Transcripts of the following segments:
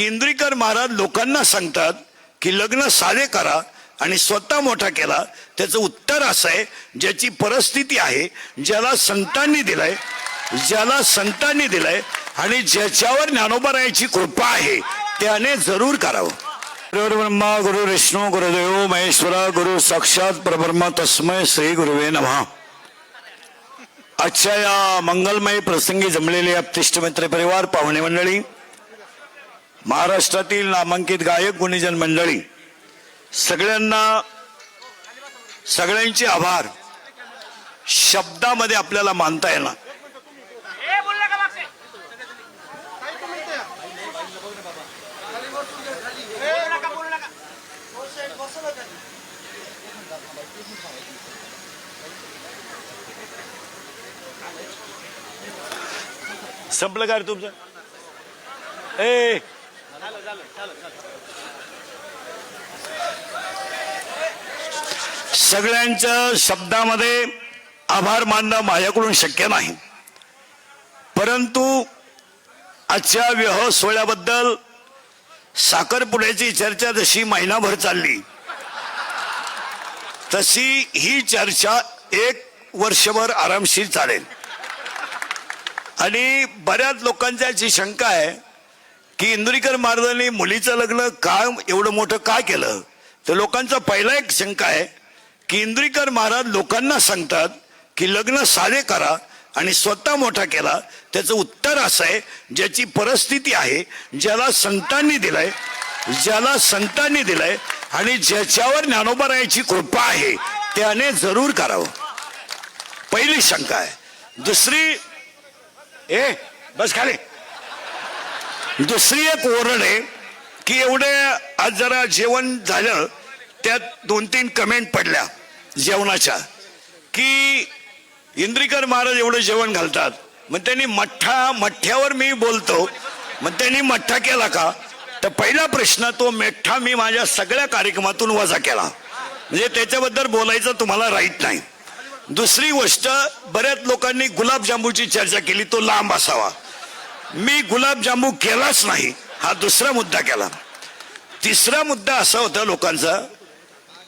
इंद्रिकर महाराज लोकांना सांगतात की लग्न साधे करा आणि स्वतः मोठा केला. त्याचं उत्तर असं आहे, ज्याची परिस्थिती आहे, ज्याला संतांनी दिलंय आणि ज्याच्यावर ज्ञानोबरायाची कृपा आहे त्याने जरूर करावं. गुरु ब्रह्मा गुरु विष्णू गुरुदेव महेश्वरा गुरु साक्षात परब्रह्म तस्मै श्री गुरुवे नमः. आजच्या या मंगलमय प्रसंगी जमलेले आपतिष्ट मित्र परिवार, पाहुणे मंडळी, महाराष्ट्रातील नामांकित गायक गुणीजन मंडळी, सगळ्यांचे आभार शब्दामध्ये आपल्याला मानता येणार. संपलं का रे तुमचं? सगळ्यांच्या शब्दामध्ये आभार मानणं माझ्याकडून शक्य नाही, परंतु आजच्या विवाह सोहळ्याबद्दल साखरपुड्याची चर्चा जशी महिनाभर चालली तशी ही चर्चा 1 वर्षभर आरामशीर चालेल. आणि बऱ्याच लोकांची अशी शंका आहे की इंदुरीकर महाराजांनी मुलीचं लग्न का एवढं मोठं का केलं. तर लोकांचा पहिला एक शंका आहे की इंदुरीकर महाराज लोकांना सांगतात की लग्न साधे करा आणि स्वतः मोठा केला. त्याचं उत्तर असं आहे, ज्याची परिस्थिती आहे, ज्याला संतांनी दिलंय आणि ज्याच्यावर ज्ञानोबरायाची कृपा आहे त्याने जरूर करावं. पहिली शंका आहे. दुसरी बस खाली. दुसरी एक ओरड आहे की एवढे आज जरा जेवण झालं, त्यात 2-3 कमेंट पडल्या जेवणाच्या की इंद्रिकर महाराज एवढं जेवण घालतात, मग त्यांनी मठ्ठ्यावर मी बोलतो, मग त्यांनी मठ्ठा केला का? तर पहिला प्रश्न, तो मेठ्ठा मी माझ्या सगळ्या कार्यक्रमातून वजा केला, म्हणजे त्याच्याबद्दल बोलायचं तुम्हाला राईट नाही. दुसरी गोष्ट, बऱ्याच लोकांनी गुलाबजांबूची चर्चा केली, तो लांब असावा. मी गुलाबजांबू केलाच नाही, हा दुसरा मुद्दा केला. तिसरा मुद्दा असा होता लोकांचा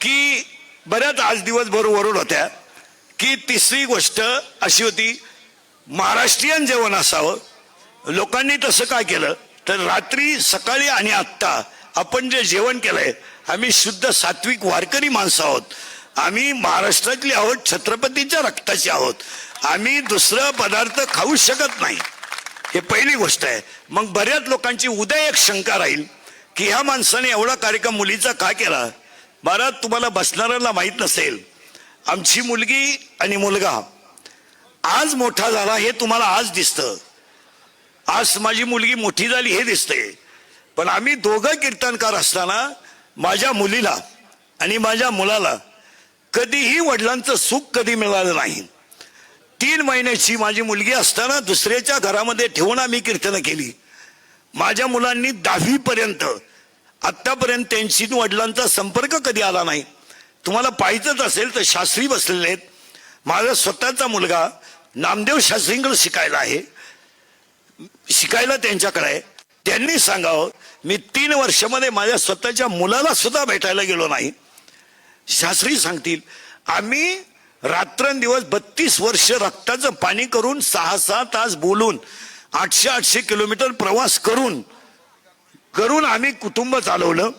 की बऱ्याच आज दिवसभर ओरड होत्या की तिसरी गोष्ट अशी होती, महाराष्ट्रीयन जेवण असावं. लोकांनी तसं काय केलं तर रात्री, सकाळी आणि आत्ता आपण जे जेवण केलंय, आम्ही शुद्ध सात्विक वारकरी माणसं आहोत. आम्ही महाराष्ट्रातली आहोत, छत्रपतीच्या रक्ताची आहोत. आम्ही दुसरं पदार्थ खाऊ शकत नाही. हे पहिली गोष्ट आहे. मग बऱ्याच लोकांची उद्या एक शंका राहील की ह्या माणसाने एवढा कार्यक्रम मुलीचा का केला. महाराज, तुम्हाला बसणाऱ्याला माहित नसेल, आमची मुलगी आणि मुलगा आज मोठा झाला हे तुम्हाला आज दिसतं. आज माझी मुलगी मोठी झाली हे दिसतंय, पण आम्ही दोघं कीर्तनकार असताना माझ्या मुलीला आणि माझ्या मुलाला कधीही वडिलांचं सुख कधी मिळालं नाही. 3 महिन्याची माझी मुलगी असताना दुसऱ्याच्या घरामध्ये ठेवून आम्ही कीर्तन केली. माझ्या मुलांनी 10वी पर्यंत आतापर्यंत त्यांची वडिलांचा संपर्क कधी आला नाही. तुम्हाला पाहिजेच असेल तर शास्त्री बसलेले आहेत. माझा स्वतःचा मुलगा नामदेव शास्त्रींकडे शिकायला त्यांच्याकडे आहे. त्यांनी सांगावं, मी 3 वर्षामध्ये माझ्या स्वतःच्या मुलाला सुद्धा भेटायला गेलो नाही. शास्त्री सांगतील, आम्ही रात्रंदिवस 32 वर्ष रक्ताचं पाणी करून 6-6 तास बोलून 800 किलोमीटर प्रवास करून आम्ही कुटुंब चालवलं.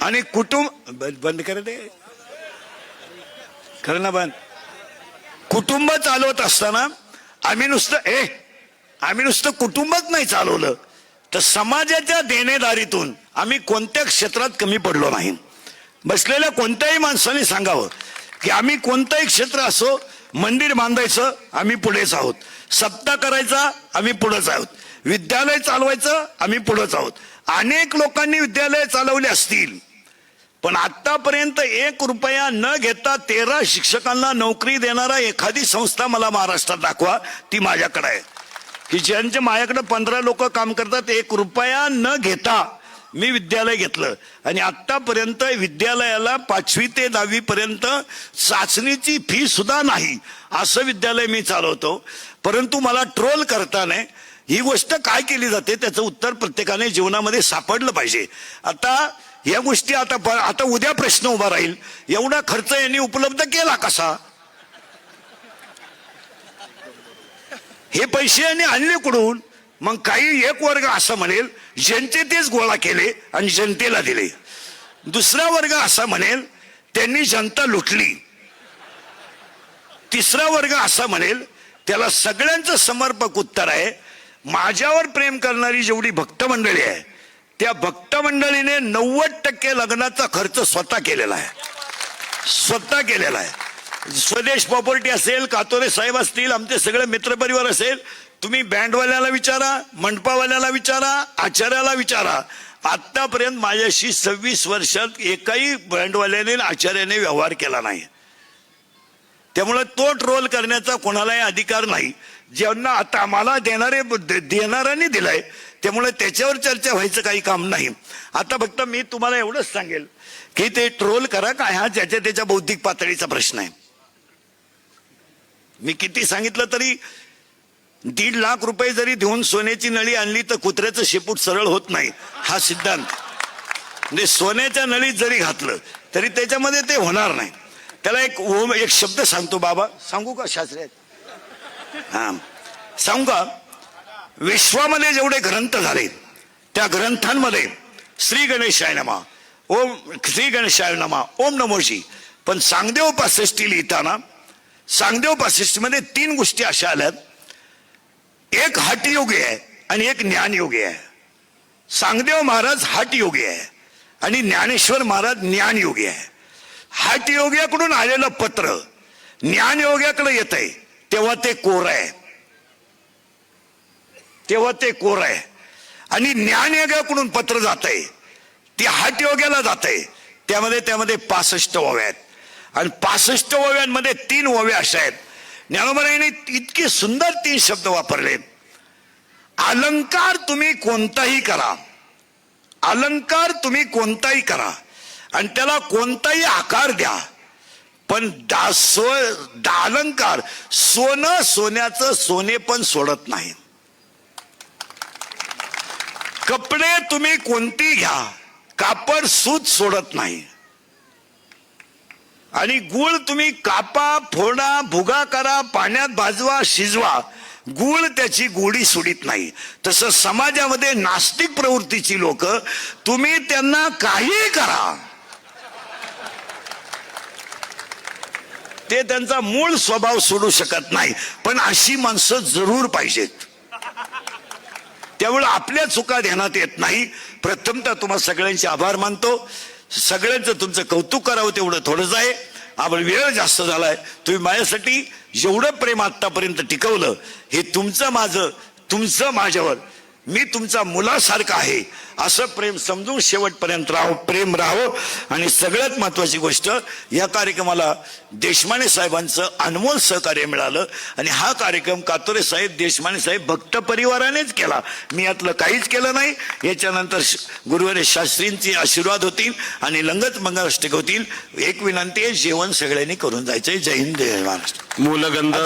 आणि कुटुंब बंद कर दे, खरं ना बंद. कुटुंब चालवत असताना आम्ही नुसतं कुटुंबच नाही चालवलं, तर समाजाच्या देणेदारीतून आम्ही कोणत्या क्षेत्रात कमी पडलो नाही. बसलेल्या कोणत्याही माणसाने सांगावं की आम्ही कोणतंही क्षेत्र असो, मंदिर बांधायचं आम्ही पुढेच आहोत, सप्ताह करायचा आम्ही पुढेच आहोत, विद्यालय चालवायचं आम्ही पुढेच आहोत. अनेक लोकांनी विद्यालय चालवले असतील, पण आतापर्यंत 1 रुपया न घेता 13 शिक्षकांना नोकरी देणारा एखादी संस्था मला महाराष्ट्रात दाखवा, ती माझ्याकडे आहे. की ज्यांच्या माझ्याकडे 15 लोक काम करतात, 1 रुपया न घेता मी विद्यालय घेतलं आणि आतापर्यंत विद्यालयाला 5वी ते 10वी पर्यंत चाचणीची फी सुद्धा नाही असं विद्यालय मी चालवतो. परंतु मला ट्रोल करताना ही गोष्ट काय केली जाते त्याचं उत्तर प्रत्येकाने जीवनामध्ये सापडलं पाहिजे. आता या गोष्टी आता उद्या प्रश्न उभा राहील, एवढा खर्च यांनी उपलब्ध केला कसा, हे पैसे यांनी आणले कुठून. मग काही एक वर्ग असं म्हणेल जनतेतेच गोळा केले आणि जनतेला दिले, दुसरा वर्ग असा म्हणेल त्यांनी जनता लुटली, तिसरा वर्ग असा म्हणेल त्याला सगळ्यांचं समर्पक उत्तर आहे माझ्यावर प्रेम करणारी जेवढी भक्त मंडळी आहे त्या भक्त मंडळीने 90% लग्नाचा खर्च स्वतः केलेला आहे, स्वतः केलेला आहे. स्वदेश प्रॉपर्टी असेल, कातोरे साहेब असतील, आमचे सगळे मित्रपरिवार असेल, तुम्ही बँडवाल्याला विचारा, मंडपावाल्याला विचारा, आचार्याला विचारा, आतापर्यंत माझ्याशी 26 वर्षात एकाही बँडवाल्याने आचार्याने व्यवहार केला नाही. त्यामुळे तो ट्रोल करण्याचा कोणालाही अधिकार नाही. ज्यांना आता आम्हाला देणाऱ्यांनी दिलाय त्यामुळे त्याच्यावर चर्चा व्हायचं काही काम नाही. आता फक्त मी तुम्हाला एवढंच सांगेल की ते ट्रोल करा का, हा ज्याच्या त्याच्या बौद्धिक पातळीचा प्रश्न आहे. मी किती सांगितलं तरी 1.5 लाख रुपये जरी देऊन सोन्याची नळी आणली तर कुत्र्याचं शेपूट सरळ होत नाही हा सिद्धांत. म्हणजे सोन्याच्या नळीत जरी घातलं तरी त्याच्यामध्ये ते होणार नाही. त्याला एक शब्द सांगतो बाबा, सांगू का शास्त्री? हा सांगू का? विश्वामध्ये जेवढे ग्रंथ झाले त्या ग्रंथांमध्ये श्री गणेशाय नमा, ओम श्री गणेशाय नमा, ओम नमोजी. पण सांगदेव 65 लिहिताना सांगदेव 65 मध्ये 3 गोष्टी अशा आल्यात, एक हठयोगी आहे आणि एक ज्ञानयोगी आहे. सांगदेव महाराज हठयोगी आहे आणि ज्ञानेश्वर महाराज ज्ञानयोगी आहे. हठयोग्याकडून आलेलं पत्र ज्ञानयोग्याकडे येत आहे तेव्हा ते कोर आहे, तेव्हा ते कोर आहे. आणि ज्ञानयोग्याकडून पत्र जात आहे ते हठयोग्याला जात आहे, त्यामध्ये 65 ओव्या आहेत आणि 65 ओव्यांमध्ये 3 ओव्या अशा आहेत. ज्ञानोबाईने इतके सुंदर 3 शब्द वापरले. अलंकार तुम्ही कोणताही करा, अलंकार तुम्ही कोणताही करा आणि त्याला कोणताही आकार द्या, पण अलंकार सोन्याचं सोने पण सोडत नाही. कपडे तुम्ही कोणती घ्या, कापड सूत सोडत नाही. आणि गुळ तुम्ही कापा, फोडा, भुगा करा, पाण्यात भाजवा, शिजवा, गुळ त्याची गोडी सोडित नाही. तसं समाजामध्ये नास्तिक प्रवृत्तीची लोक, तुम्ही त्यांना काही करा, ते त्यांचा मूळ स्वभाव सोडू शकत नाही. पण अशी माणसं जरूर पाहिजेत. त्यामुळे आपल्या चुका ध्यानात येत नाही. प्रथमतः तुम्हा सगळ्यांचे आभार मानतो. सगळ्यांचं तुमचं कौतुक करावं तेवढं थोडंच आहे. आपण वेळ जास्त झालाय. तुम्ही माझ्यासाठी जेवढं प्रेम आतापर्यंत टिकवलं हे तुमचं माझं, तुमचं माझ्यावर, मी तुमचा मुलासारखा आहे असं प्रेम समजून शेवटपर्यंत प्रेम राहावं. आणि सगळ्यात महत्वाची गोष्ट, या कार्यक्रमाला देशमाने साहेबांचं अनमोल सहकार्य मिळालं आणि हा कार्यक्रम कातोरे साहेब, देशमाने साहेब भक्त परिवारानेच केला. मी यातलं काहीच केलं नाही. याच्यानंतर गुरुवारी शास्त्रींचे आशीर्वाद होतील आणि लंगत मंगलाष्टक होतील. एक विनंती आहे, जेवण सगळ्यांनी करून जायचंय. जय हिंद, जय महाराष्ट्र. मूलगंध